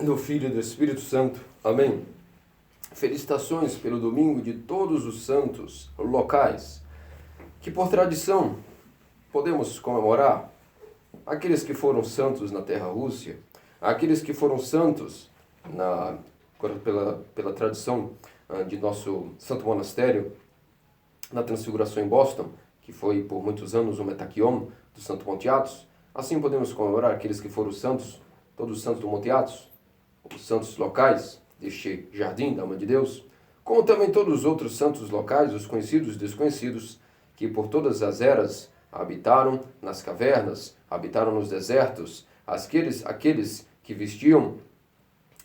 do Filho e do Espírito Santo. Amém. Felicitações pelo domingo de todos os santos locais, que por tradição podemos comemorar aqueles que foram santos na terra Rússia, aqueles que foram santos pela tradição de nosso santo monastério na Transfiguração em Boston, que foi por muitos anos o Metaquion do Santo Monte Athos. Assim podemos comemorar aqueles que foram santos, todos os santos do Monte Athos, os santos locais deste jardim da Alma de Deus, como também todos os outros santos locais, os conhecidos e os desconhecidos, que por todas as eras habitaram nas cavernas, habitaram nos desertos, aqueles que vestiam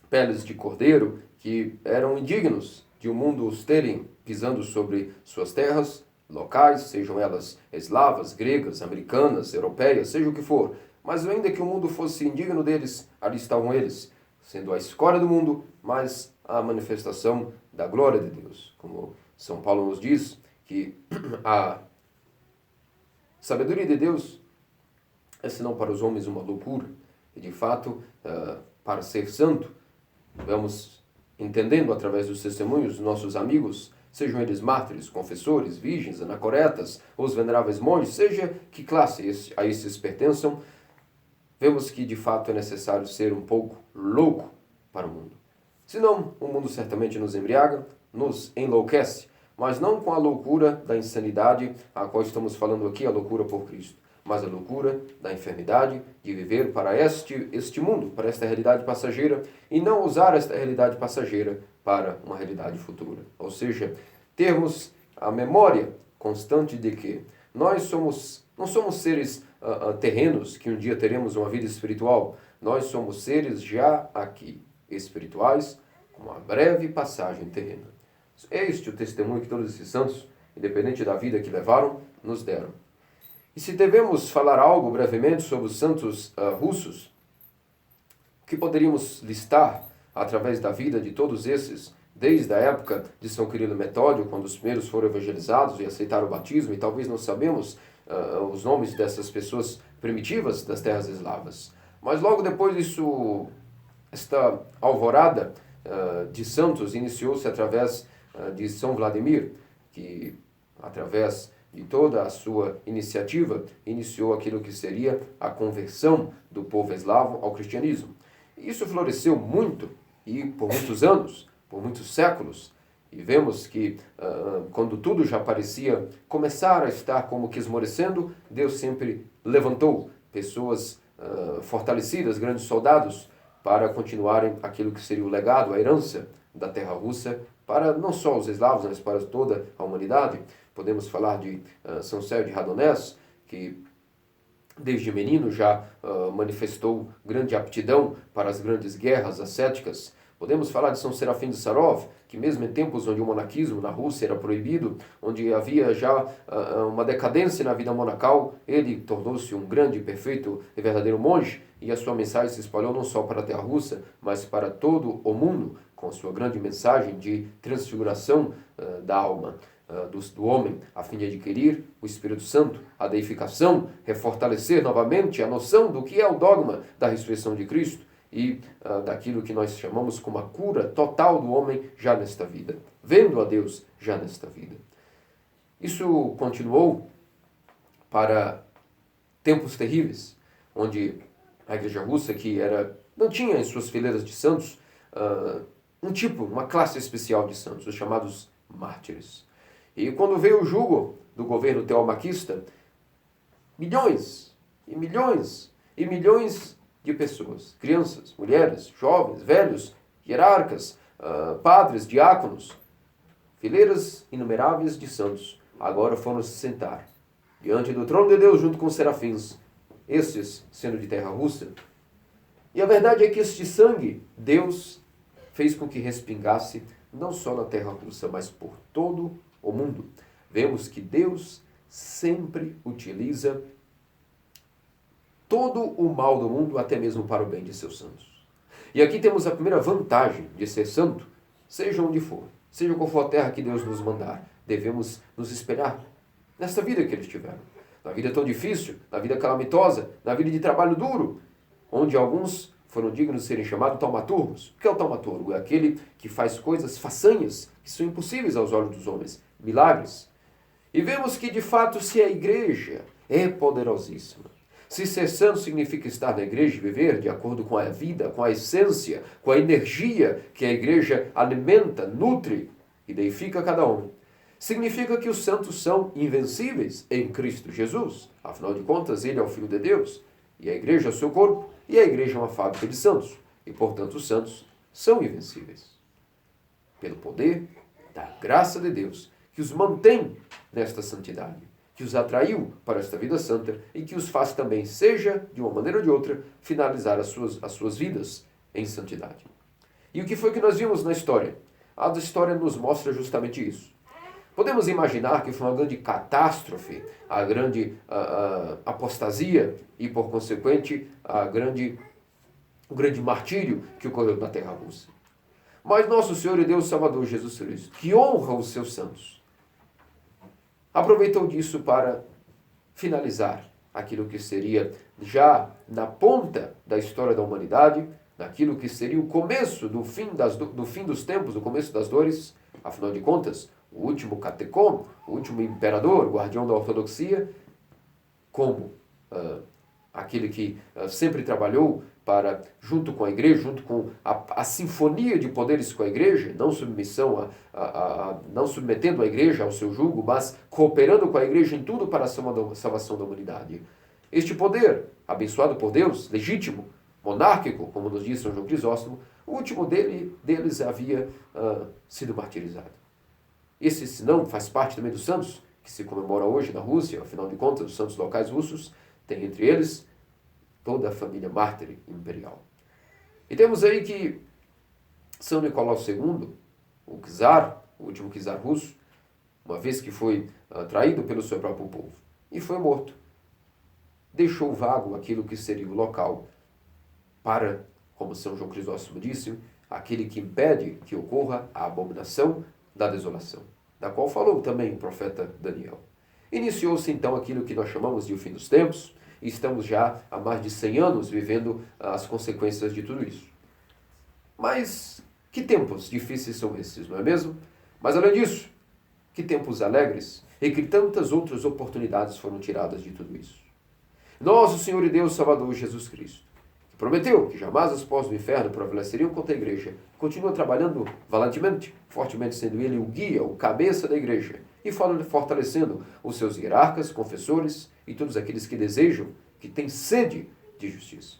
peles de cordeiro, que eram indignos de o mundo os terem pisando sobre suas terras locais, sejam elas eslavas, gregas, americanas, europeias, seja o que for. Mas ainda que o mundo fosse indigno deles, ali estavam eles, sendo a escória do mundo, mas a manifestação da glória de Deus. Como São Paulo nos diz, que a sabedoria de Deus é senão para os homens uma loucura. E de fato, para ser santo, vamos entendendo através dos testemunhos dos nossos amigos, sejam eles mártires, confessores, virgens, anacoretas, ou os veneráveis monges, seja que classe a esses pertençam, vemos que de fato é necessário ser um pouco louco para o mundo. Senão, o mundo certamente nos embriaga, nos enlouquece, mas não com a loucura da insanidade a qual estamos falando aqui, a loucura por Cristo, mas a loucura da enfermidade de viver para este mundo, para esta realidade passageira, e não usar esta realidade passageira para uma realidade futura. Ou seja, termos a memória constante de que nós não somos seres terrenos, que um dia teremos uma vida espiritual. Nós somos seres já aqui, espirituais, com uma breve passagem terrena. É este o testemunho que todos esses santos, independente da vida que levaram, nos deram. E se devemos falar algo brevemente sobre os santos russos, o que poderíamos listar através da vida de todos esses, desde a época de São Cirilo e Metódio, quando os primeiros foram evangelizados e aceitaram o batismo, e talvez não sabemos os nomes dessas pessoas primitivas das terras eslavas. Mas logo depois esta alvorada de santos iniciou-se através de São Vladimir, que através de toda a sua iniciativa iniciou aquilo que seria a conversão do povo eslavo ao cristianismo. Isso floresceu muito e por muitos anos, por muitos séculos. E vemos que quando tudo já parecia começar a estar como que esmorecendo, Deus sempre levantou pessoas fortalecidas, grandes soldados, para continuarem aquilo que seria o legado, a herança da terra russa, para não só os eslavos, mas para toda a humanidade. Podemos falar de São Céu de Radonés, que desde menino já manifestou grande aptidão para as grandes guerras ascéticas. Podemos falar de São Serafim de Sarov, que mesmo em tempos onde o monaquismo na Rússia era proibido, onde havia já uma decadência na vida monacal, ele tornou-se um grande, perfeito e verdadeiro monge, e a sua mensagem se espalhou não só para a terra russa, mas para todo o mundo, com sua grande mensagem de transfiguração da alma do homem, a fim de adquirir o Espírito Santo, a deificação, refortalecer novamente a noção do que é o dogma da ressurreição de Cristo, e daquilo que nós chamamos como a cura total do homem já nesta vida, vendo a Deus já nesta vida. Isso continuou para tempos terríveis, onde a Igreja Russa, que não tinha em suas fileiras de santos uma classe especial de santos, os chamados mártires. E quando veio o jugo do governo teomaquista, milhões e milhões e milhões de pessoas, crianças, mulheres, jovens, velhos, hierarcas, padres, diáconos, fileiras inumeráveis de santos, agora foram se sentar diante do trono de Deus junto com os serafins, estes sendo de terra russa. E a verdade é que este sangue, Deus fez com que respingasse não só na terra russa, mas por todo o mundo. Vemos que Deus sempre utiliza todo o mal do mundo, até mesmo para o bem de seus santos. E aqui temos a primeira vantagem de ser santo, seja onde for, seja qual for a terra que Deus nos mandar, devemos nos espelhar nesta vida que eles tiveram. Na vida tão difícil, na vida calamitosa, na vida de trabalho duro, onde alguns foram dignos de serem chamados taumaturgos. O que é o taumaturgo? É aquele que faz coisas, façanhas, que são impossíveis aos olhos dos homens, milagres. E vemos que, de fato, se a igreja é poderosíssima, se ser santo significa estar na igreja e viver de acordo com a vida, com a essência, com a energia que a igreja alimenta, nutre e deifica cada um, significa que os santos são invencíveis em Cristo Jesus. Afinal de contas, ele é o Filho de Deus, e a igreja é o seu corpo, e a igreja é uma fábrica de santos, e portanto os santos são invencíveis. Pelo poder da graça de Deus, que os mantém nesta santidade, que os atraiu para esta vida santa e que os faz também, seja de uma maneira ou de outra, finalizar as suas vidas em santidade. E o que foi que nós vimos na história? A história nos mostra justamente isso. Podemos imaginar que foi uma grande catástrofe, a grande apostasia e, por consequente, o grande martírio que ocorreu na terra russa. Mas nosso Senhor e Deus Salvador Jesus Cristo, que honra os seus santos, aproveitou disso para finalizar aquilo que seria já na ponta da história da humanidade, naquilo que seria o começo do fim dos tempos, o começo das dores. Afinal de contas, o último catecon, o último imperador, guardião da ortodoxia, como aquele que sempre trabalhou para, junto com a igreja, junto com a sinfonia de poderes com a igreja, não não submetendo a igreja ao seu jugo, mas cooperando com a igreja em tudo para a salvação da humanidade. Este poder, abençoado por Deus, legítimo, monárquico, como nos diz São João Crisóstomo, o último deles havia sido martirizado. Esse, se não, faz parte também dos santos, que se comemora hoje na Rússia, afinal de contas, os santos locais russos, tem entre eles toda a família mártir imperial. E temos aí que São Nicolau II, o czar, o último czar russo, uma vez que foi traído pelo seu próprio povo, e foi morto, deixou vago aquilo que seria o local para, como São João Crisóstomo disse, aquele que impede que ocorra a abominação da desolação, da qual falou também o profeta Daniel. Iniciou-se então aquilo que nós chamamos de o fim dos tempos, e estamos já há mais de 100 anos vivendo as consequências de tudo isso. Mas que tempos difíceis são esses, não é mesmo? Mas além disso, que tempos alegres e que tantas outras oportunidades foram tiradas de tudo isso. Nosso Senhor e Deus Salvador Jesus Cristo, que prometeu que jamais as portas do inferno prevaleceriam contra a igreja, continua trabalhando valentemente, fortemente sendo ele o guia, o cabeça da igreja, e fortalecendo os seus hierarcas, confessores e todos aqueles que desejam, que têm sede de justiça.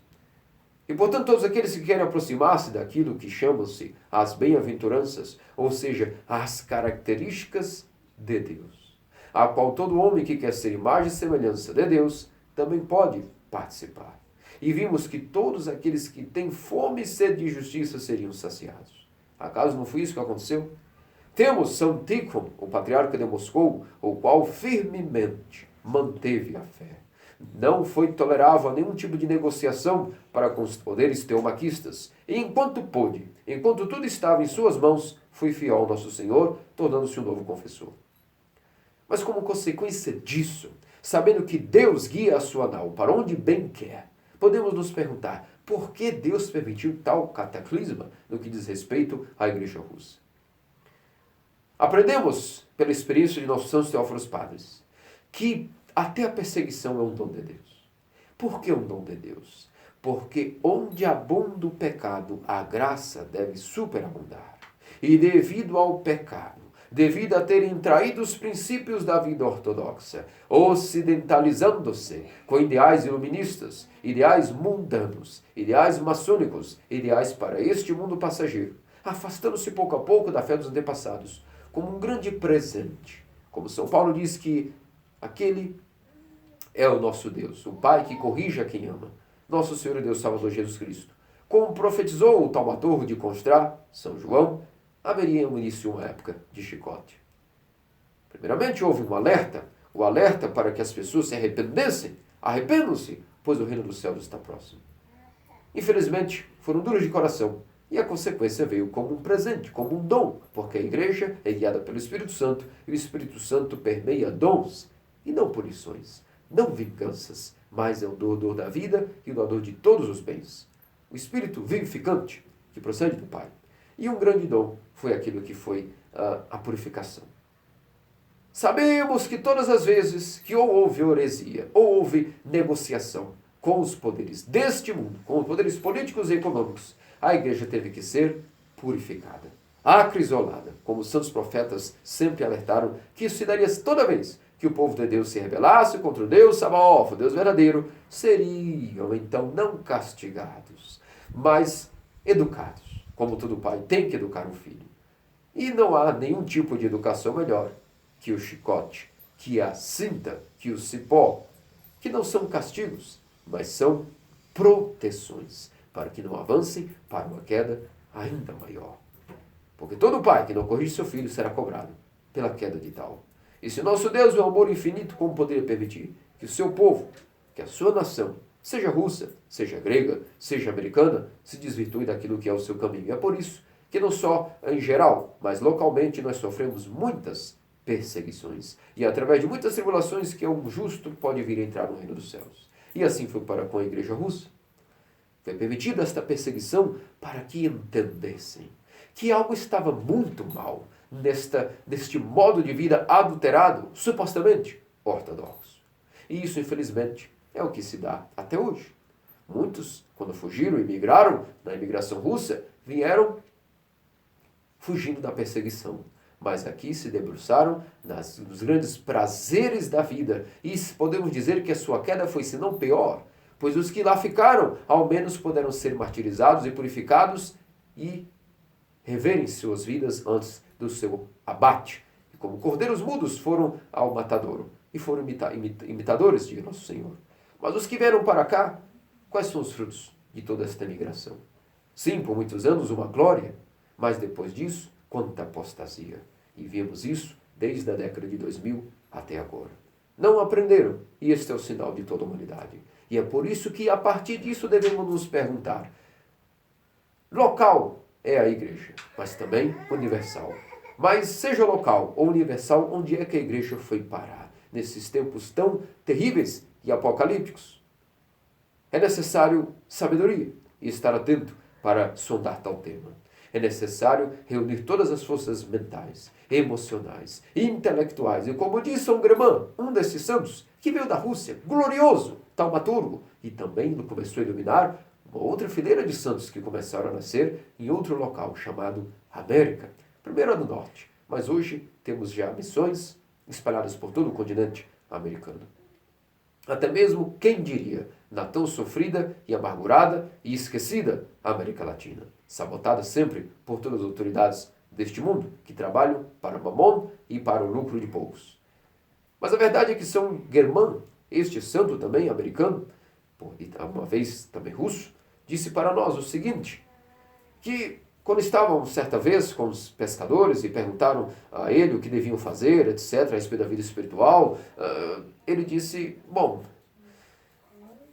E, portanto, todos aqueles que querem aproximar-se daquilo que chamam-se as bem-aventuranças, ou seja, as características de Deus, a qual todo homem que quer ser imagem e semelhança de Deus também pode participar. E vimos que todos aqueles que têm fome e sede de justiça seriam saciados. Acaso não foi isso que aconteceu? Temos São Tíquon, o patriarca de Moscou, o qual firmemente manteve a fé. Não foi tolerável nenhum tipo de negociação para com os poderes teomaquistas. E enquanto pôde, enquanto tudo estava em suas mãos, foi fiel ao nosso Senhor, tornando-se um novo confessor. Mas como consequência disso, sabendo que Deus guia a sua nau para onde bem quer, podemos nos perguntar por que Deus permitiu tal cataclisma no que diz respeito à Igreja Russa. Aprendemos, pela experiência de nossos santos Teófilos Padres, que até a perseguição é um dom de Deus. Por que um dom de Deus? Porque onde abunda o pecado, a graça deve superabundar. E devido ao pecado, devido a terem traído os princípios da vida ortodoxa, ocidentalizando-se com ideais iluministas, ideais mundanos, ideais maçônicos, ideais para este mundo passageiro, afastando-se pouco a pouco da fé dos antepassados, como um grande presente. Como São Paulo diz que aquele é o nosso Deus, o Pai que corrige a quem ama, nosso Senhor e Deus Salvador Jesus Cristo. Como profetizou o taumaturgo de Constrá, São João, haveria no início uma época de chicote. Primeiramente houve um alerta, o alerta para que as pessoas se arrependessem, arrependam-se, pois o reino dos céus está próximo. Infelizmente, foram duros de coração, e a consequência veio como um presente, como um dom, porque a igreja é guiada pelo Espírito Santo, e o Espírito Santo permeia dons, e não punições, não vinganças, mas é o doador da vida e o doador de todos os bens. o Espírito vivificante que procede do Pai. E um grande dom foi aquilo que foi a purificação. Sabemos que todas as vezes que ou houve heresia, ou houve negociação com os poderes deste mundo, com os poderes políticos e econômicos, a igreja teve que ser purificada, acrisolada, como os santos profetas sempre alertaram que isso se daria toda vez que o povo de Deus se rebelasse contra o Deus Sabaoth, o Deus verdadeiro, seriam então não castigados, mas educados, como todo pai tem que educar um filho. E não há nenhum tipo de educação melhor que o chicote, que a cinta, que o cipó, que não são castigos, mas são proteções, para que não avancem para uma queda ainda maior. Porque todo pai que não corrige seu filho será cobrado pela queda de tal. E se nosso Deus é um amor infinito, como poderia permitir que o seu povo, que a sua nação, seja russa, seja grega, seja americana, se desvirtue daquilo que é o seu caminho? É por isso que não só em geral, mas localmente nós sofremos muitas perseguições. E através de muitas tribulações que um justo pode vir a entrar no reino dos céus. E assim foi para com a igreja russa. Foi permitida esta perseguição para que entendessem que algo estava muito mal neste modo de vida adulterado, supostamente ortodoxo. E isso, infelizmente, é o que se dá até hoje. Muitos, quando fugiram e migraram na imigração russa, vieram fugindo da perseguição. Mas aqui se debruçaram nos grandes prazeres da vida. E podemos dizer que a sua queda foi, se não pior, pois os que lá ficaram, ao menos puderam ser martirizados e purificados e reverem suas vidas antes do seu abate. E como cordeiros mudos foram ao matadouro e foram imitadores de nosso Senhor. Mas os que vieram para cá, quais são os frutos de toda esta migração? Sim, por muitos anos uma glória, mas depois disso, quanta apostasia. E vimos isso desde a década de 2000 até agora. Não aprenderam, e este é o sinal de toda a humanidade. E é por isso que, a partir disso, devemos nos perguntar. Local é a igreja, mas também universal. Mas seja local ou universal, onde é que a igreja foi parar? Nesses tempos tão terríveis e apocalípticos. É necessário sabedoria e estar atento para sondar tal tema. É necessário reunir todas as forças mentais, emocionais, intelectuais. E como disse São Germain, um desses santos, que veio da Rússia, glorioso, taumaturgo, e também começou a iluminar uma outra fileira de santos que começaram a nascer em outro local, chamado América. Primeiro do Norte, mas hoje temos já missões espalhadas por todo o continente americano. Até mesmo, quem diria, na tão sofrida e amargurada e esquecida América Latina, sabotada sempre por todas as autoridades deste mundo, que trabalham para Mamon e para o lucro de poucos. Mas a verdade é que São Germain, este santo também americano, uma vez também russo, disse para nós o seguinte, que quando estavam certa vez com os pescadores e perguntaram a ele o que deviam fazer, etc., a respeito da vida espiritual, ele disse, bom,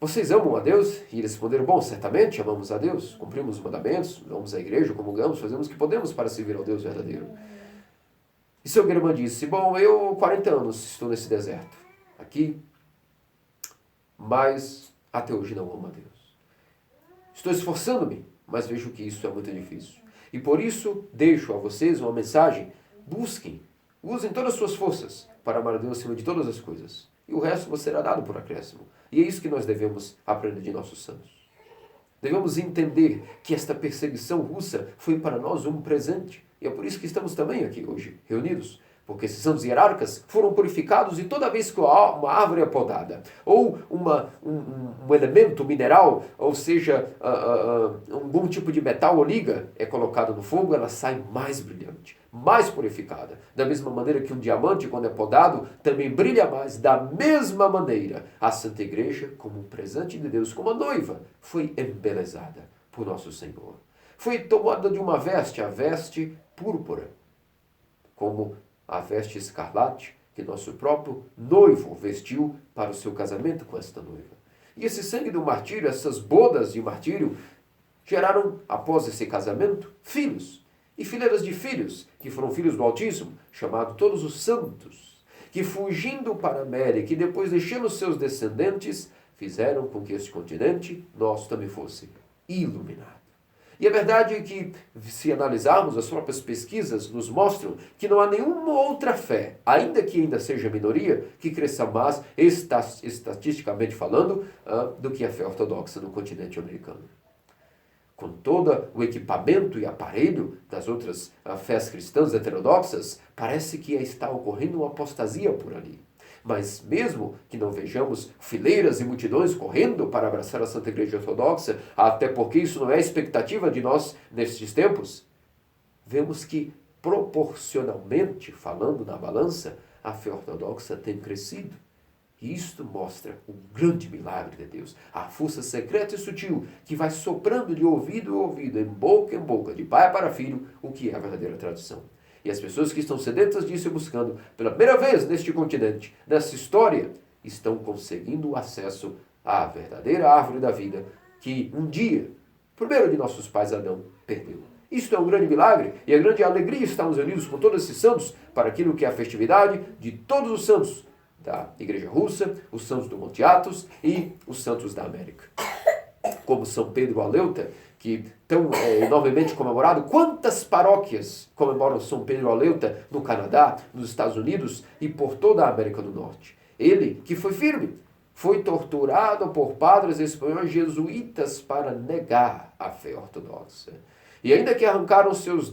vocês amam a Deus? E eles responderam, bom, certamente amamos a Deus, cumprimos os mandamentos, vamos à igreja, comungamos, fazemos o que podemos para servir ao Deus verdadeiro. E seu Germain disse, bom, eu 40 anos estou nesse deserto, aqui, mas até hoje não amo a Deus. Estou esforçando-me, mas vejo que isso é muito difícil. E por isso deixo a vocês uma mensagem, busquem, usem todas as suas forças para amar a Deus acima de todas as coisas. E o resto vos será dado por acréscimo. E é isso que nós devemos aprender de nossos santos. Devemos entender que esta perseguição russa foi para nós um presente. E é por isso que estamos também aqui hoje, reunidos. Porque esses santos hierarcas foram purificados e toda vez que uma árvore é podada, ou um elemento mineral, ou seja, algum tipo de metal ou liga é colocado no fogo, ela sai mais brilhante, mais purificada. Da mesma maneira que um diamante, quando é podado, também brilha mais. Da mesma maneira, a Santa Igreja, como um presente de Deus, como a noiva, foi embelezada por nosso Senhor. Foi tomada de uma veste, a veste púrpura, como a veste escarlate que nosso próprio noivo vestiu para o seu casamento com esta noiva. E esse sangue do martírio, essas bodas de martírio, geraram, após esse casamento, filhos. E fileiras de filhos, que foram filhos do Altíssimo, chamados todos os santos, que fugindo para a América e depois deixando seus descendentes, fizeram com que este continente nosso também fosse iluminado. E a verdade é que, se analisarmos as próprias pesquisas, nos mostram que não há nenhuma outra fé, ainda que ainda seja minoria, que cresça mais, estatisticamente falando, do que a fé ortodoxa no continente americano. Com todo o equipamento e aparelho das outras fés cristãs heterodoxas, parece que está ocorrendo uma apostasia por ali. Mas mesmo que não vejamos fileiras e multidões correndo para abraçar a Santa Igreja Ortodoxa, até porque isso não é a expectativa de nós nestes tempos, vemos que, proporcionalmente falando na balança, a fé ortodoxa tem crescido. E isto mostra o grande milagre de Deus, a força secreta e sutil que vai soprando de ouvido em ouvido, em boca, de pai para filho, o que é a verdadeira tradição. E as pessoas que estão sedentas disso e buscando, pela primeira vez neste continente, nessa história, estão conseguindo acesso à verdadeira árvore da vida que um dia, o primeiro de nossos pais Adão, perdeu. Isto é um grande milagre e a grande alegria estarmos unidos com todos esses santos para aquilo que é a festividade de todos os santos da Igreja Russa, os santos do Monte Athos e os santos da América. Como São Pedro Aleuta, que tão enormemente comemorado. Quantas paróquias comemoram São Pedro Aleuta no Canadá, nos Estados Unidos e por toda a América do Norte? Ele, que foi firme, foi torturado por padres espanhóis jesuítas para negar a fé ortodoxa. E ainda que arrancaram seus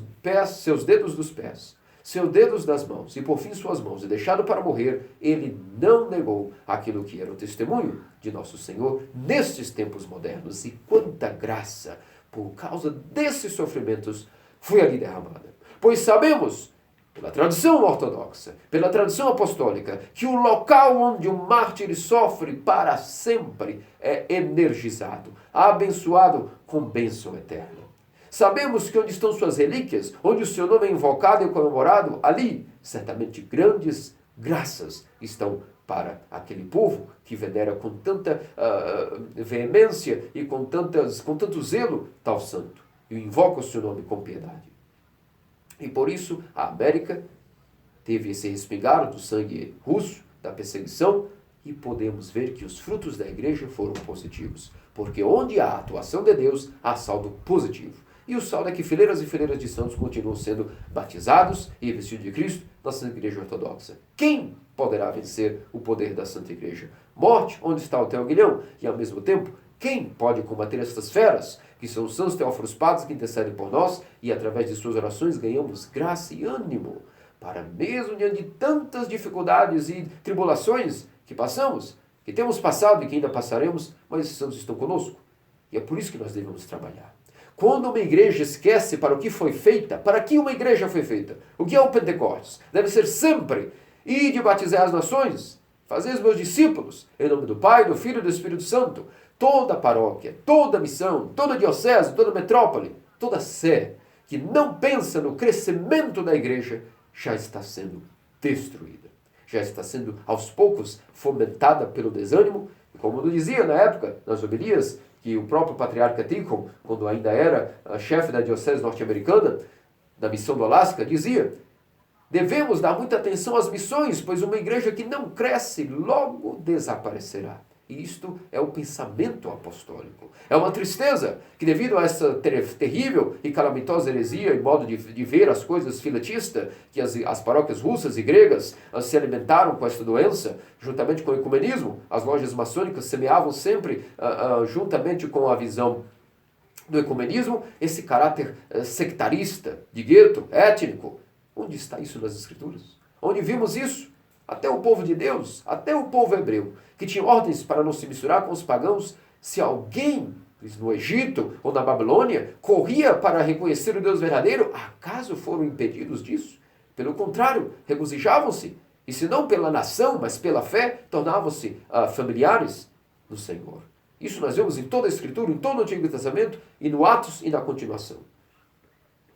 dedos dos pés, seus dedos das mãos e por fim suas mãos, e deixado para morrer, ele não negou aquilo que era o testemunho de nosso Senhor nestes tempos modernos. E quanta graça, por causa desses sofrimentos, foi ali derramada. Pois sabemos, pela tradição ortodoxa, pela tradição apostólica, que o local onde o mártir sofre para sempre é energizado, abençoado com bênção eterna. Sabemos que onde estão suas relíquias, onde o seu nome é invocado e comemorado, ali, certamente grandes graças estão para aquele povo que venera com tanta veemência e com tanto zelo tal santo, e invoca o seu nome com piedade. E por isso a América teve esse respingar do sangue russo, da perseguição, e podemos ver que os frutos da igreja foram positivos, porque onde há atuação de Deus, há saldo positivo. E o saldo é que fileiras e fileiras de santos continuam sendo batizados e vestidos de Cristo na Santa Igreja Ortodoxa. Quem poderá vencer o poder da Santa Igreja? Morte, onde está o teu aguilhão? E ao mesmo tempo, quem pode combater estas feras, que são os santos teóforos padres que intercedem por nós e através de suas orações ganhamos graça e ânimo para mesmo diante de tantas dificuldades e tribulações que passamos, que temos passado e que ainda passaremos, mas esses santos estão conosco. E é por isso que nós devemos trabalhar. Quando uma igreja esquece para o que foi feita, para que uma igreja foi feita? O que é o Pentecostes? Deve ser sempre ir de batizar as nações, fazer os meus discípulos, em nome do Pai, do Filho e do Espírito Santo. Toda paróquia, toda missão, toda diocese, toda metrópole, toda sé que não pensa no crescimento da igreja, já está sendo destruída. Já está sendo, aos poucos, fomentada pelo desânimo. E como eu dizia na época, nas homilias, que o próprio patriarca Tikhon, quando ainda era chefe da diocese norte-americana, da missão do Alasca, dizia: devemos dar muita atenção às missões, pois uma igreja que não cresce logo desaparecerá. E isto é o pensamento apostólico. É uma tristeza que, devido a essa terrível e calamitosa heresia e modo de ver as coisas filetista, que as paróquias russas e gregas se alimentaram com esta doença, juntamente com o ecumenismo, as lojas maçônicas semeavam sempre, juntamente com a visão do ecumenismo, esse caráter sectarista, de gueto, étnico. Onde está isso nas Escrituras? Onde vimos isso? Até o povo de Deus, até o povo hebreu, que tinha ordens para não se misturar com os pagãos, se alguém no Egito ou na Babilônia corria para reconhecer o Deus verdadeiro, acaso foram impedidos disso? Pelo contrário, regozijavam-se, e se não pela nação, mas pela fé, tornavam-se familiares do Senhor. Isso nós vemos em toda a Escritura, em todo o Antigo Testamento, e no Atos e na continuação.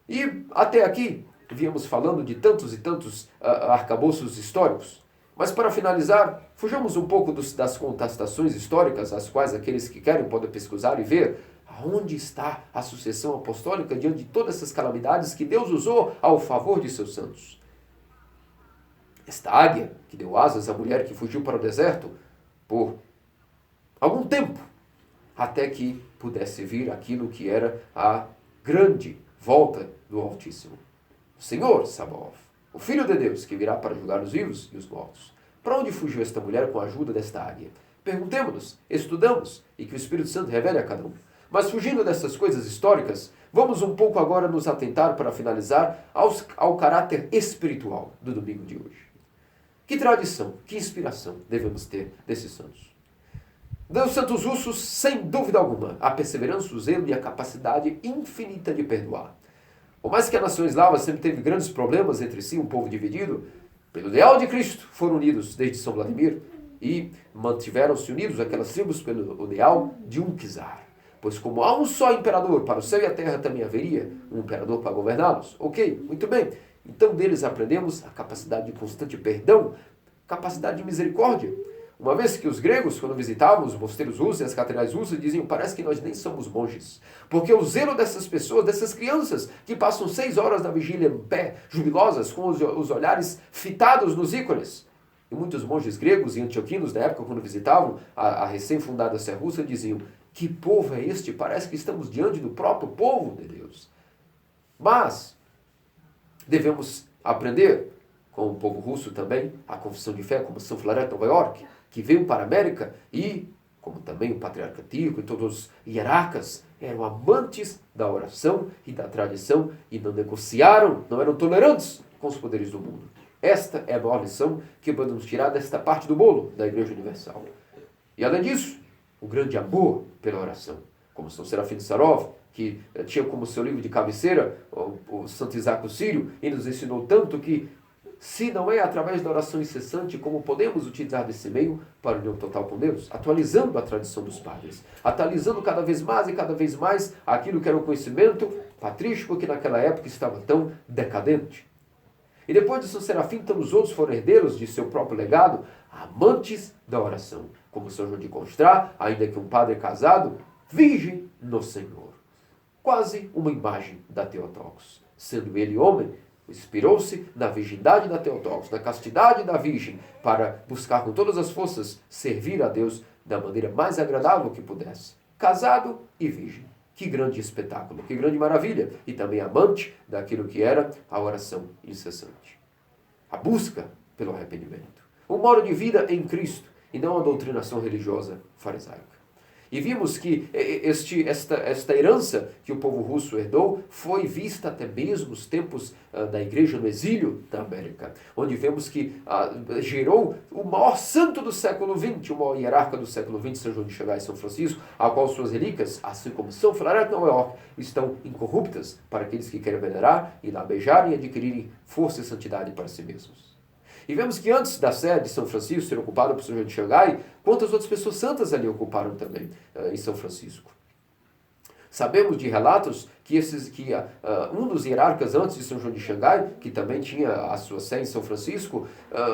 E até aqui, víamos falando de tantos e tantos arcabouços históricos. Mas para finalizar, fujamos um pouco das contestações históricas, as quais aqueles que querem podem pesquisar e ver aonde está a sucessão apostólica diante de todas essas calamidades que Deus usou ao favor de seus santos. Esta águia que deu asas à mulher que fugiu para o deserto por algum tempo, até que pudesse vir aquilo que era a grande volta do Altíssimo. O Senhor Sabaoth, o Filho de Deus, que virá para julgar os vivos e os mortos. Para onde fugiu esta mulher com a ajuda desta águia? Perguntemos-nos, estudamos, e que o Espírito Santo revele a cada um. Mas fugindo dessas coisas históricas, vamos um pouco agora nos atentar, para finalizar, ao caráter espiritual do domingo de hoje. Que tradição, que inspiração devemos ter desses santos? Dos santos russos, sem dúvida alguma, a perseverança, o zelo e a capacidade infinita de perdoar. Por mais que a nação eslava sempre teve grandes problemas entre si, um povo dividido, pelo ideal de Cristo foram unidos desde São Vladimir e mantiveram-se unidos aquelas tribos pelo ideal de um czar. Pois como há um só imperador para o céu e a terra, também haveria um imperador para governá-los. Ok, muito bem. Então deles aprendemos a capacidade de constante perdão, capacidade de misericórdia. Uma vez que os gregos, quando visitavam os mosteiros russos e as catedrais russas, diziam: parece que nós nem somos monges. Porque o zelo dessas pessoas, dessas crianças, que passam 6 horas na vigília em pé, jubilosas, com os olhares fitados nos ícones. E muitos monges gregos e antioquinos, na época, quando visitavam a recém-fundada Sé Russa, diziam: que povo é este? Parece que estamos diante do próprio povo de Deus. Mas devemos aprender, com o povo russo também, a confissão de fé, como São Filareto de Nova York, que veio para a América e, como também o patriarca Tico e todos os hierarcas, eram amantes da oração e da tradição e não negociaram, não eram tolerantes com os poderes do mundo. Esta é a maior lição que podemos tirar desta parte do bolo da Igreja Universal. E além disso, o grande amor pela oração, como São Serafim de Sarov, que tinha como seu livro de cabeceira o Santo Isaac o Sírio, e nos ensinou tanto que, se não é através da oração incessante, como podemos utilizar desse meio para a união total com Deus, atualizando a tradição dos padres, atualizando cada vez mais e cada vez mais aquilo que era o conhecimento patrístico que naquela época estava tão decadente. E depois de São Serafim, todos os outros foram herdeiros de seu próprio legado, amantes da oração, como São João de Constrá, ainda que um padre casado, virgem no Senhor. Quase uma imagem da Theotokos. Sendo ele homem, inspirou-se na virgindade da Theotokos, na castidade da Virgem, para buscar com todas as forças servir a Deus da maneira mais agradável que pudesse. Casado e virgem. Que grande espetáculo, que grande maravilha. E também amante daquilo que era a oração incessante. A busca pelo arrependimento. Um modo de vida em Cristo e não a doutrinação religiosa farisaica. E vimos que esta herança que o povo russo herdou foi vista até mesmo nos tempos da igreja no exílio da América, onde vemos que gerou o maior santo do século XX, o maior hierarca do século XX, São João de Xangai e São Francisco, a qual suas relíquias, assim como São Filareto de Nova York, estão incorruptas para aqueles que querem venerar e lá beijarem e adquirirem força e santidade para si mesmos. E vemos que antes da sé de São Francisco ser ocupada por São João de Xangai, quantas outras pessoas santas ali ocuparam também em São Francisco. Sabemos de relatos que um dos hierarcas antes de São João de Xangai, que também tinha a sua sé em São Francisco,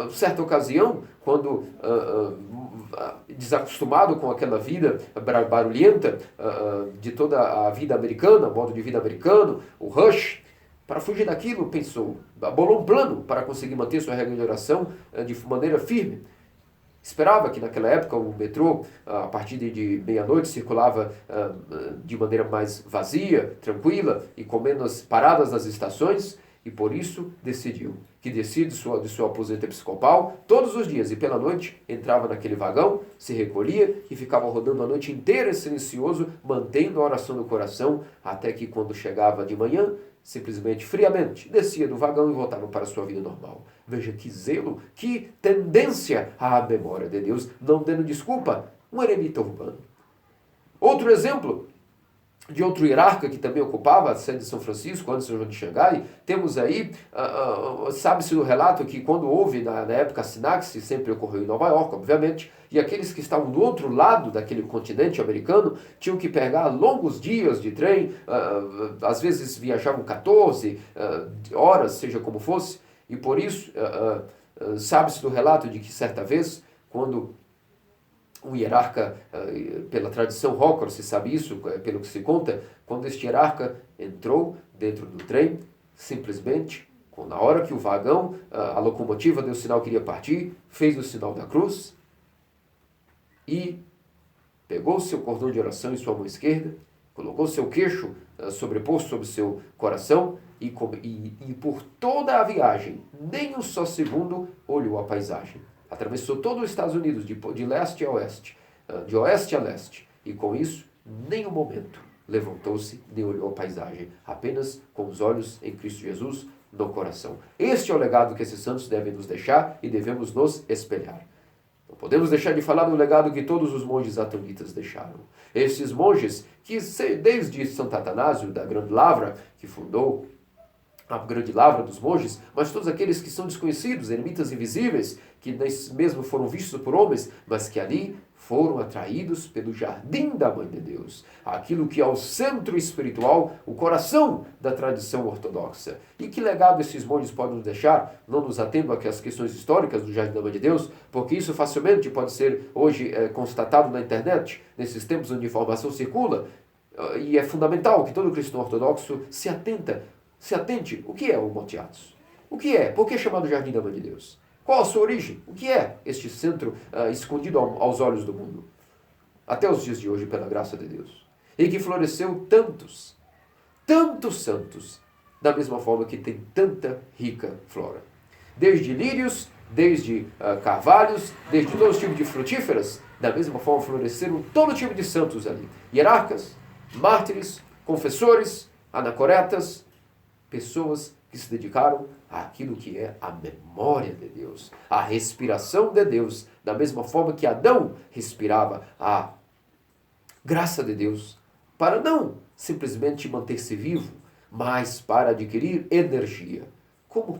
certa ocasião, quando desacostumado com aquela vida barulhenta de toda a vida americana, o modo de vida americano, o rush, para fugir daquilo, pensou, bolou um plano para conseguir manter sua regra de oração de maneira firme. Esperava que naquela época o metrô, a partir de meia-noite, circulava de maneira mais vazia, tranquila e com menos paradas nas estações, e por isso decidiu que descia de seu aposento episcopal todos os dias e pela noite entrava naquele vagão, se recolhia e ficava rodando a noite inteira silencioso, mantendo a oração no coração, até que quando chegava de manhã, simplesmente, friamente, descia do vagão e voltava para a sua vida normal. Veja que zelo, que tendência à memória de Deus, não dando desculpa, um eremita urbano. Outro exemplo de outro hierarca que também ocupava a sede de São Francisco, antes de São João de Xangai, temos aí, sabe-se do relato que quando houve, na época, a Sinaxe, sempre ocorreu em Nova York, obviamente, e aqueles que estavam do outro lado daquele continente americano tinham que pegar longos dias de trem, às vezes viajavam 14 horas, seja como fosse, e por isso, sabe-se do relato de que certa vez, quando um hierarca, pela tradição Hawker, se sabe isso, pelo que se conta, quando este hierarca entrou dentro do trem, simplesmente, na hora que o vagão, a locomotiva deu o sinal que iria partir, fez o sinal da cruz e pegou seu cordão de oração em sua mão esquerda, colocou seu queixo sobreposto sobre seu coração e por toda a viagem, nem um só segundo, olhou a paisagem. Atravessou todo os Estados Unidos, de leste a oeste, de oeste a leste, e com isso, nem um momento levantou-se nem olhou a paisagem, apenas com os olhos em Cristo Jesus no coração. Este é o legado que esses santos devem nos deixar e devemos nos espelhar. Não podemos deixar de falar do legado que todos os monges atonitas deixaram. Esses monges que, desde Santo Atanásio, da Grande Lavra, que fundou a Grande Lavra dos monges, mas todos aqueles que são desconhecidos, eremitas invisíveis, que nem mesmo foram vistos por homens, mas que ali foram atraídos pelo jardim da Mãe de Deus, aquilo que é o centro espiritual, o coração da tradição ortodoxa. E que legado esses monges podem nos deixar? Não nos atendo aqui às questões históricas do jardim da Mãe de Deus, porque isso facilmente pode ser hoje constatado na internet, nesses tempos onde a informação circula, e é fundamental que todo cristão ortodoxo se atente. O que é o Monte Athos? O que é? Por que é chamado Jardim da Mãe de Deus? Qual a sua origem? O que é este centro escondido aos olhos do mundo? Até os dias de hoje, pela graça de Deus. E que floresceu tantos santos, da mesma forma que tem tanta rica flora. Desde lírios, desde carvalhos, desde todo tipo de frutíferas, da mesma forma floresceram todo tipo de santos ali. Hierarcas, mártires, confessores, anacoretas, pessoas que se dedicaram àquilo que é a memória de Deus, a respiração de Deus, da mesma forma que Adão respirava a graça de Deus, para não simplesmente manter-se vivo, mas para adquirir energia. Como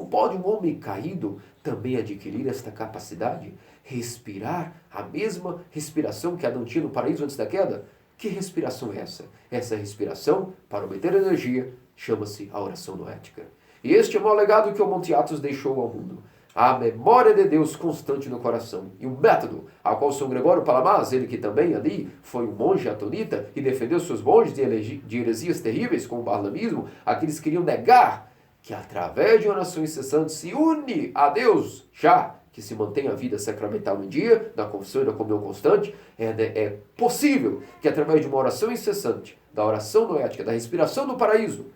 pode um homem caído também adquirir esta capacidade? Respirar a mesma respiração que Adão tinha no paraíso antes da queda? Que respiração é essa? Essa respiração, para obter energia, chama-se a oração noética. E este é o maior legado que o Monte Athos deixou ao mundo. A memória de Deus constante no coração. E o método ao qual São Gregório Palamas, ele que também ali foi um monge atonita e defendeu seus monges de heresias terríveis, como o barlamismo, aqueles que queriam negar que através de oração incessante se une a Deus, já que se mantém a vida sacramental em dia, na confissão e na comunhão constante, é possível que através de uma oração incessante, da oração noética, da respiração do paraíso,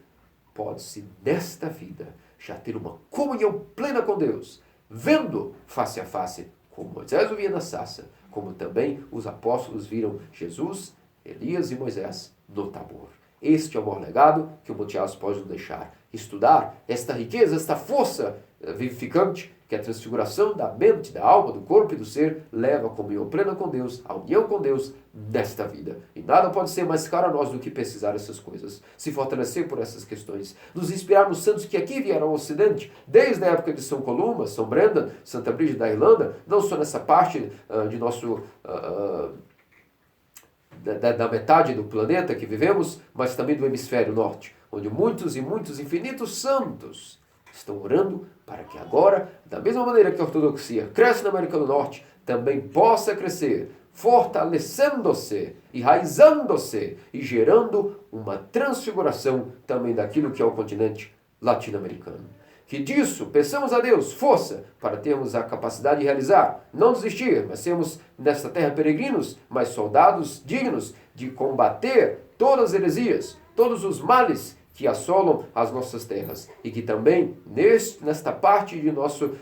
pode-se, nesta vida, já ter uma comunhão plena com Deus, vendo face a face, como Moisés o via na sarça, como também os apóstolos viram Jesus, Elias e Moisés no Tabor. Este é o maior legado que o Monte Athos pode nos deixar. Estudar esta riqueza, esta força vivificante, que a transfiguração da mente, da alma, do corpo e do ser leva a comunhão plena com Deus, a união com Deus nesta vida. E nada pode ser mais caro a nós do que pesquisar essas coisas, se fortalecer por essas questões, nos inspirar nos santos que aqui vieram ao Ocidente, desde a época de São Columba, São Brendan, Santa Brígida da Irlanda, não só nessa parte de nosso... Da metade do planeta que vivemos, mas também do hemisfério norte, onde muitos e muitos infinitos santos estão orando para que agora, da mesma maneira que a ortodoxia cresce na América do Norte, também possa crescer, fortalecendo-se, enraizando-se e gerando uma transfiguração também daquilo que é o continente latino-americano. Que disso, peçamos a Deus força para termos a capacidade de realizar, não desistir, mas sermos nesta terra peregrinos, mas soldados dignos de combater todas as heresias, todos os males que assolam as nossas terras. E que também, nesta parte de nosso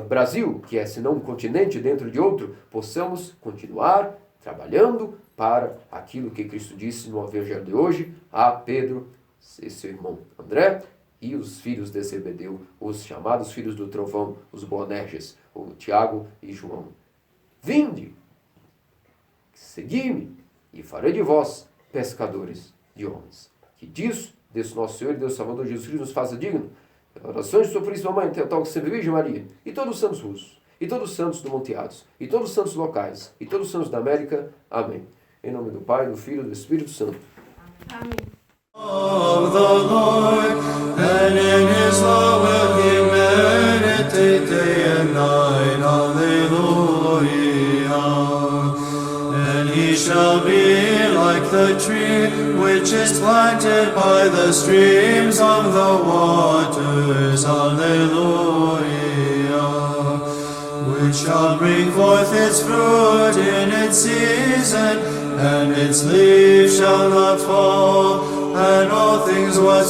Brasil, que é senão um continente dentro de outro, possamos continuar trabalhando para aquilo que Cristo disse no Evangelho de hoje a Pedro e seu irmão André, e os filhos de Zebedeu, os chamados filhos do trovão, os Boanerges, o Tiago e João. Vinde, segui-me, e farei de vós pescadores de homens. Que disso, desse nosso Senhor e Deus Salvador Jesus Cristo nos faça digno. Orações de sua Puríssima Mãe, Teotocos sempre Virgem Maria, e todos os santos russos, e todos os santos do Monte Athos, e todos os santos locais, e todos os santos da América. Amém. Em nome do Pai, do Filho e do Espírito Santo. Amém. Of the Lord, and in his law will he meditate day and night. Alleluia. And he shall be like the tree which is planted by the streams of the waters. Alleluia. which shall bring forth its fruit in its season, and its leaf shall not fall, and all things whatsoever